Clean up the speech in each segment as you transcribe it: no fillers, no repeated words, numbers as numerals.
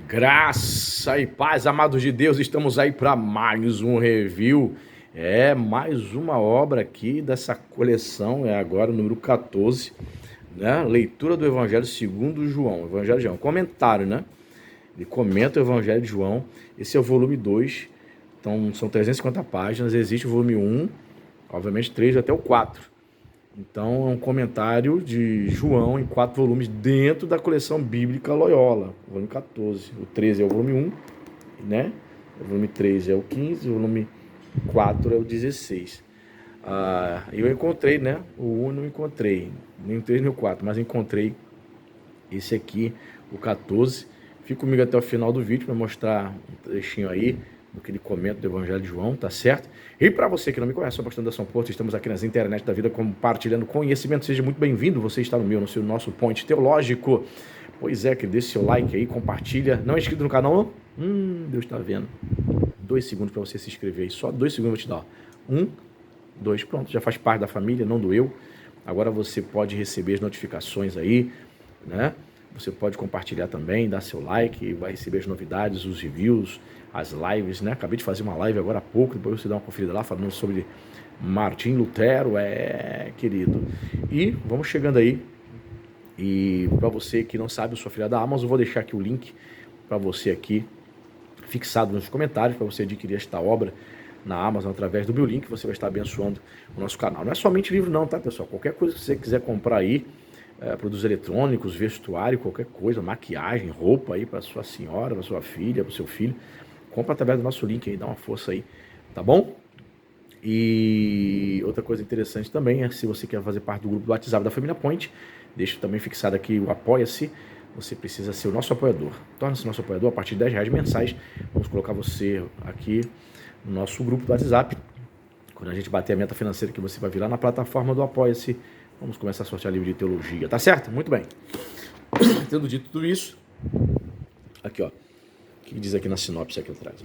Graça e paz, amados de Deus, estamos aí para mais um review. Mais uma obra aqui dessa coleção, agora o número 14, né? Leitura do Evangelho segundo João. Evangelho de João, comentário, né? Ele comenta o Evangelho de João. Esse é o volume 2, então são 350 páginas. Existe o volume 1, obviamente 3 até o 4. Então, é um comentário de João em 4 volumes dentro da coleção bíblica Loyola, volume 14. O 13 é o volume 1, né? O volume 13 é o 15, o volume 4 é o 16. Eu encontrei, né? O 1 não encontrei, nem o 3 nem o 4, mas encontrei esse aqui, o 14. Fica comigo até o final do vídeo para mostrar um trechinho aí do que ele comenta do Evangelho de João, tá certo? E para você que não me conhece, sou o pastor Anderson Porto, estamos aqui nas internet da vida compartilhando conhecimento. Seja muito bem-vindo, você está no nosso Point Teológico. Pois é, que deixe seu like aí, compartilha. Não é inscrito no canal? Deus está vendo. 2 segundos para você se inscrever aí, só 2 segundos eu vou te dar. 1, 2, pronto, já faz parte da família, não doeu. Agora você pode receber as notificações aí, né? Você pode compartilhar também, dar seu like, vai receber as novidades, os reviews, as lives, né? Acabei de fazer uma live agora há pouco, depois você dá uma conferida lá, falando sobre Martim Lutero, querido. E vamos chegando aí. E para você que não sabe, eu sou filha da Amazon, eu vou deixar aqui o link para você aqui, fixado nos comentários, para você adquirir esta obra na Amazon através do meu link. Você vai estar abençoando o nosso canal. Não é somente livro não, tá, pessoal? Qualquer coisa que você quiser comprar aí, produtos eletrônicos, vestuário, qualquer coisa, maquiagem, roupa aí para sua senhora, para sua filha, para o seu filho, compra através do nosso link aí, dá uma força aí, tá bom? E outra coisa interessante também é, se você quer fazer parte do grupo do WhatsApp da Família Point, deixa também fixado aqui o Apoia-se. Você precisa ser o nosso apoiador. Torna-se nosso apoiador a partir de R$10 mensais. Vamos colocar você aqui no nosso grupo do WhatsApp. Quando a gente bater a meta financeira, que você vai vir lá na plataforma do Apoia-se, vamos começar a sortear livro de teologia, tá certo? Muito bem. Tendo dito tudo isso, aqui ó, o que diz aqui na sinopse aqui atrás?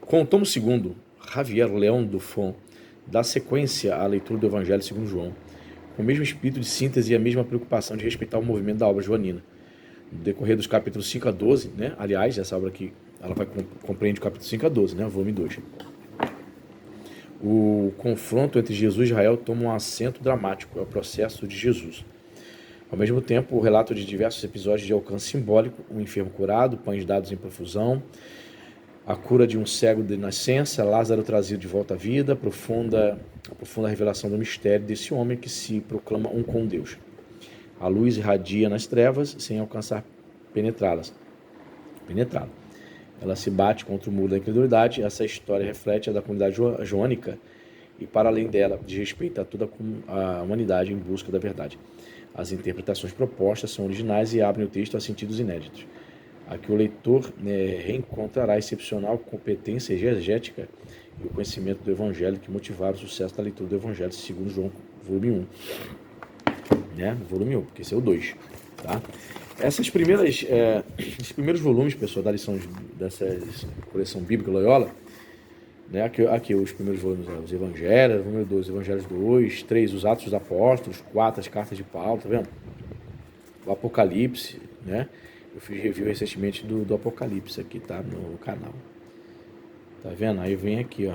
Com o tomo 2, Javier Leão Dufont dá sequência à leitura do Evangelho segundo João, com o mesmo espírito de síntese e a mesma preocupação de respeitar o movimento da obra joanina. No decorrer dos capítulos 5 a 12, né? Aliás, essa obra aqui, ela vai compreende o capítulo 5 a 12, né? Volume 2. O confronto entre Jesus e Israel toma um acento dramático, é o processo de Jesus. Ao mesmo tempo, o relato de diversos episódios de alcance simbólico, um enfermo curado, pães dados em profusão, a cura de um cego de nascença, Lázaro trazido de volta à vida, a profunda revelação do mistério desse homem que se proclama um com Deus. A luz irradia nas trevas sem alcançar penetrá-la. Ela se bate contra o muro da incredulidade. Essa história reflete a da comunidade joânica e, para além dela, diz respeito a toda a humanidade em busca da verdade. As interpretações propostas são originais e abrem o texto a sentidos inéditos. Aqui o leitor reencontrará a excepcional competência exegética e o conhecimento do Evangelho que motivaram o sucesso da leitura do Evangelho segundo João, volume 1. Né? Volume 1, porque esse é o 2. Tá? Esses primeiros volumes, pessoal, da lição dessa coleção bíblica Loyola, né? Aqui os primeiros volumes, os Evangelhos, número 2, Evangelhos 2, 3, os Atos dos Apóstolos, 4, as Cartas de Paulo, tá vendo? O Apocalipse, né? Eu fiz review recentemente do Apocalipse aqui, tá? No canal. Tá vendo? Aí vem aqui, ó.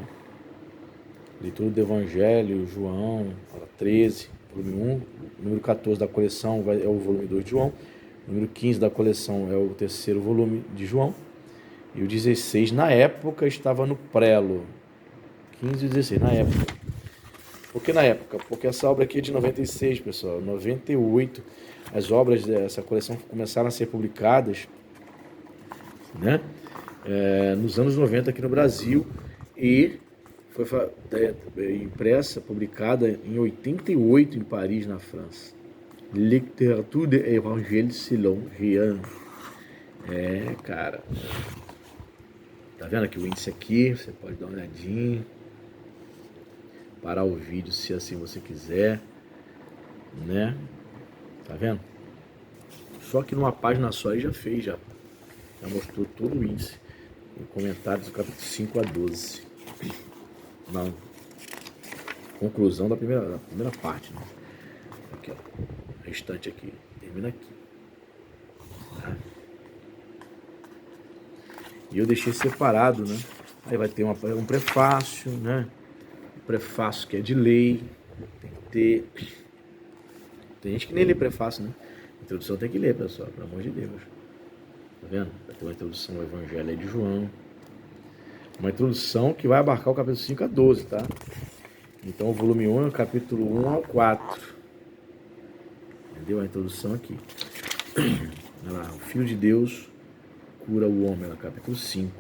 Leitura do Evangelho, João, 13, volume 1. Número 14 da coleção é o volume 2 de João. Número 15 da coleção é o terceiro volume de João. E o 16, na época, estava no prelo. 15 e 16, na época. Por que na época? Porque essa obra aqui é de 96, pessoal. 98, as obras dessa coleção começaram a ser publicadas, né? Nos anos 90 aqui no Brasil. E foi impressa, publicada em 88 em Paris, na França. Littérature de Évangile selon Jean. Cara. Tá vendo aqui o índice aqui? Você pode dar uma olhadinha. Parar o vídeo se assim você quiser. Né? Tá vendo? Só que numa página só aí já fez, já mostrou todo o índice. Em comentários do capítulo 5 a 12. Na conclusão da primeira parte, né? Aqui, ó. O restante aqui. Termina aqui. Tá? E eu deixei separado, né? Aí vai ter um prefácio, né? Um prefácio que é de lei, tem que ter. Tem gente que nem lê prefácio, né? Introdução tem que ler, pessoal, pelo amor de Deus. Tá vendo? Vai ter uma introdução ao Evangelho aí de João. Uma introdução que vai abarcar o capítulo 5 a 12, tá? Então o volume 1 é o capítulo 1 ao 4. Entendeu? A introdução aqui. Olha lá, o Filho de Deus cura o homem, no capítulo 5.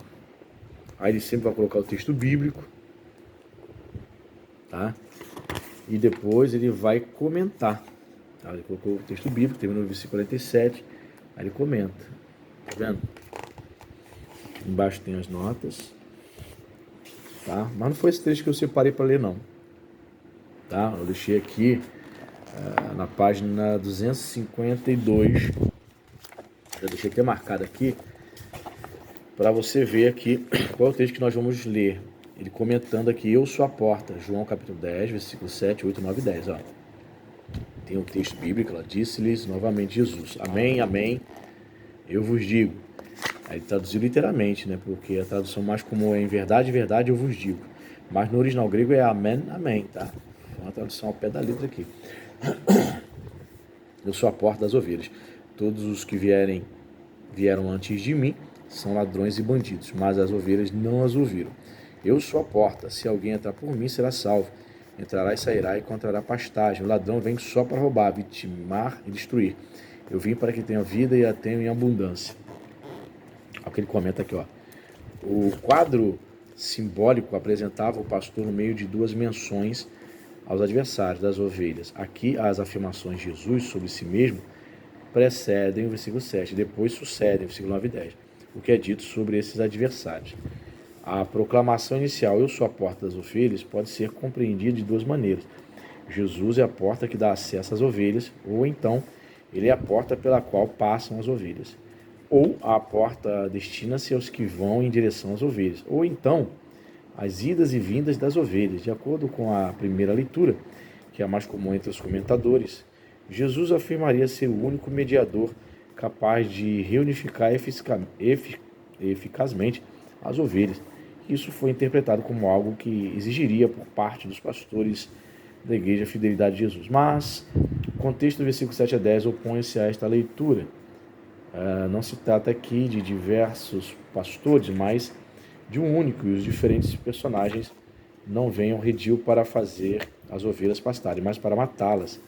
Aí ele sempre vai colocar o texto bíblico, tá? E depois ele vai comentar. Tá? Ele colocou o texto bíblico, terminou no versículo 47, aí ele comenta. Tá vendo? Embaixo tem as notas. Tá? Mas não foi esse texto que eu separei para ler, não. Tá? Eu deixei aqui na página 252. Eu deixei até marcado aqui para você ver aqui qual é o texto que nós vamos ler. Ele comentando aqui, eu sou a porta, João capítulo 10, versículo 7, 8, 9 e 10. Ó. Tem um texto bíblico, ela disse-lhes novamente Jesus, amém, amém, eu vos digo. Aí ele traduziu literalmente, né? Porque a tradução mais comum é em verdade, verdade, eu vos digo. Mas no original grego é amém, amém, tá? É uma tradução ao pé da letra aqui. Eu sou a porta das ovelhas. Todos os que vieram antes de mim são ladrões e bandidos, mas as ovelhas não as ouviram. Eu sou a porta, se alguém entrar por mim será salvo. Entrará e sairá e encontrará pastagem. O ladrão vem só para roubar, vitimar e destruir. Eu vim para que tenha vida e a tenha em abundância. Olha o que ele comenta aqui, ó. O quadro simbólico apresentava o pastor no meio de duas menções aos adversários das ovelhas. Aqui as afirmações de Jesus sobre si mesmo precedem o versículo 7, depois sucedem o versículo 9 e 10, o que é dito sobre esses adversários. A proclamação inicial, eu sou a porta das ovelhas, pode ser compreendida de duas maneiras. Jesus é a porta que dá acesso às ovelhas, ou então ele é a porta pela qual passam as ovelhas. Ou a porta destina-se aos que vão em direção às ovelhas, ou então as idas e vindas das ovelhas. De acordo com a primeira leitura, que é a mais comum entre os comentadores, Jesus afirmaria ser o único mediador capaz de reunificar eficazmente as ovelhas. Isso foi interpretado como algo que exigiria por parte dos pastores da igreja a fidelidade de Jesus. Mas o contexto do versículo 7 a 10 opõe-se a esta leitura. Não se trata aqui de diversos pastores, mas de um único, e os diferentes personagens não vêm ao redil para fazer as ovelhas pastarem, mas para matá-las.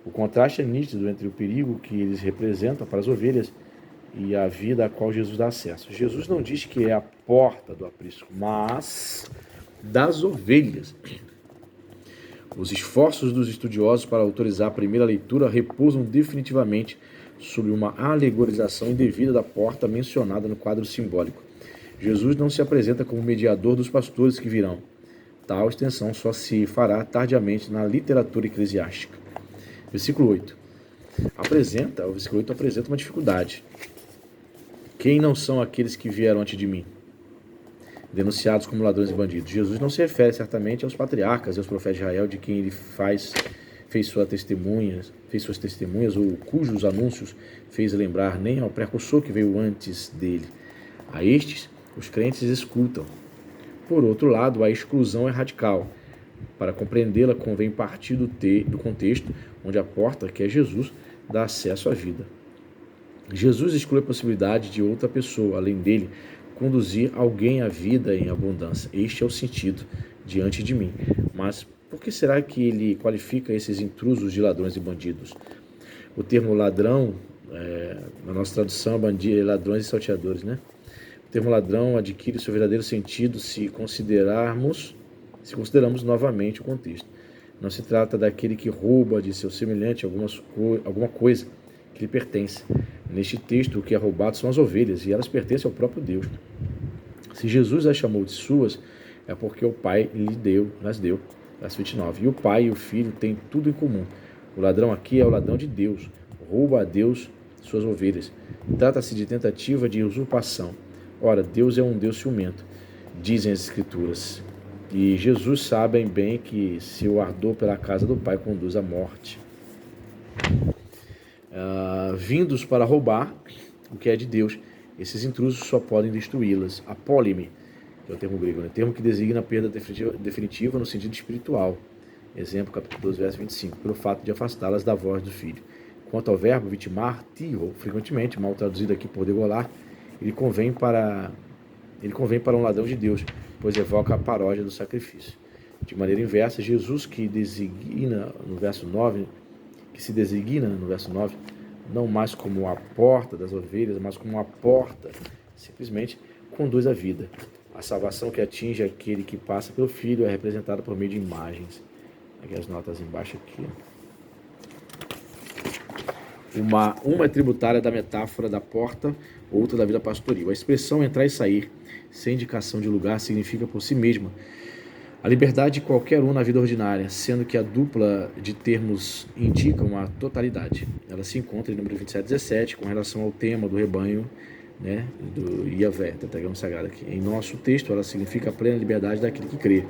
O contraste é nítido entre o perigo que eles representam para as ovelhas e a vida a qual Jesus dá acesso. Jesus não diz que é a porta do aprisco, mas das ovelhas. Os esforços dos estudiosos para autorizar a primeira leitura repousam definitivamente sobre uma alegorização indevida da porta mencionada no quadro simbólico. Jesus não se apresenta como mediador dos pastores que virão. Tal extensão só se fará tardiamente na literatura eclesiástica. Versículo 8. O versículo 8 apresenta uma dificuldade. Quem não são aqueles que vieram antes de mim? Denunciados como ladrões e bandidos. Jesus não se refere certamente aos patriarcas e aos profetas de Israel, de quem ele fez suas testemunhas, ou cujos anúncios fez lembrar, nem ao precursor que veio antes dele. A estes, os crentes escutam. Por outro lado, a exclusão é radical. Para compreendê-la, convém partir do contexto onde a porta, que é Jesus, dá acesso à vida. Jesus exclui a possibilidade de outra pessoa, além dele, conduzir alguém à vida em abundância. Este é o sentido diante de mim. Mas por que será que ele qualifica esses intrusos de ladrões e bandidos? O termo ladrão, na nossa tradução, ladrões e salteadores, né? O termo ladrão adquire seu verdadeiro sentido se considerarmos novamente o contexto. Não se trata daquele que rouba de seu semelhante alguma coisa que lhe pertence. Neste texto, o que é roubado são as ovelhas, e elas pertencem ao próprio Deus. Se Jesus as chamou de suas, é porque o Pai las deu. Verso 29. E o Pai e o Filho têm tudo em comum. O ladrão aqui é o ladrão de Deus, rouba a Deus suas ovelhas. Trata-se de tentativa de usurpação. Ora, Deus é um Deus ciumento, dizem as Escrituras. E Jesus sabe bem que seu ardor pela casa do Pai conduz à morte. Vindos para roubar o que é de Deus, Esses intrusos só podem destruí-las. Apólime, que é o termo grego, né? Termo que designa a perda definitiva no sentido espiritual. Exemplo, capítulo 12, verso 25, pelo fato de afastá-las da voz do Filho. Quanto ao verbo vitimar, tio, frequentemente, mal traduzido aqui por degolar, ele convém para um ladrão de Deus, pois evoca a paródia do sacrifício. De maneira inversa, Jesus que se designa no verso 9, não mais como a porta das ovelhas, mas como a porta, simplesmente conduz à vida. A salvação que atinge aquele que passa pelo Filho é representada por meio de imagens. Aqui as notas embaixo aqui. Uma é tributária da metáfora da porta, outra da vida pastoril. A expressão entrar e sair, sem indicação de lugar, significa por si mesma a liberdade de qualquer um na vida ordinária, sendo que a dupla de termos indica uma totalidade. Ela se encontra em número 27:17 com relação ao tema do rebanho, né, do Iavé, tetragrama sagrado aqui. Em nosso texto, ela significa a plena liberdade daquele que crê.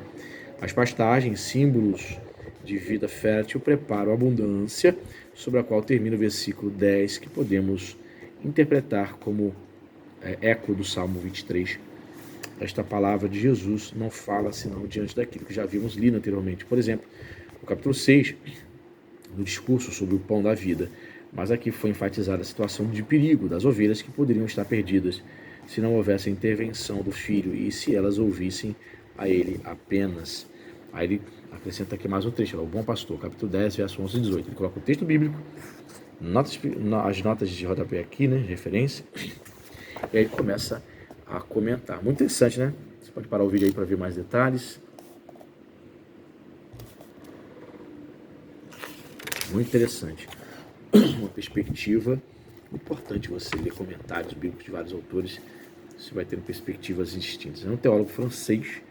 As pastagens, símbolos de vida fértil, preparam a abundância, sobre a qual termina o versículo 10, que podemos interpretar como eco do Salmo 23. Esta palavra de Jesus não fala senão diante daquilo que já vimos lido anteriormente. Por exemplo, no capítulo 6, no discurso sobre o pão da vida. Mas aqui foi enfatizada a situação de perigo das ovelhas que poderiam estar perdidas se não houvesse a intervenção do Filho e se elas ouvissem a ele apenas. Aí ele acrescenta aqui mais um trecho, o Bom Pastor, capítulo 10, verso 11 e 18. Ele coloca o texto bíblico, as notas de rodapé aqui, né, de referência, e aí ele começa a comentar. Muito interessante, né? Você pode parar o vídeo aí para ver mais detalhes. Muito interessante. Uma perspectiva importante você ler comentários bíblicos de vários autores. Você vai ter perspectivas distintas. É um teólogo francês,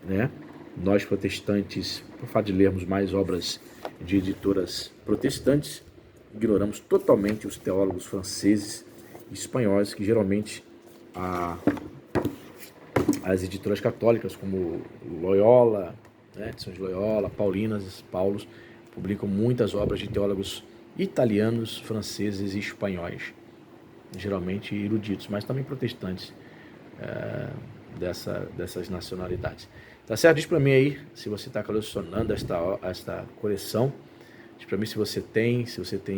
né? Nós protestantes, por fato de lermos mais obras de editoras protestantes, ignoramos totalmente os teólogos franceses e espanhóis, que geralmente as editoras católicas, como Loyola, né, São de Loyola, Paulinas, Paulos, publicam muitas obras de teólogos italianos, franceses e espanhóis, geralmente eruditos, mas também protestantes dessas nacionalidades. Tá certo? Diz para mim aí se você está colecionando esta coleção. Diz para mim se você tem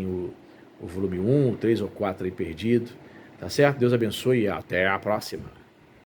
o volume 1, 3 ou 4 aí perdido. Tá certo? Deus abençoe e até a próxima.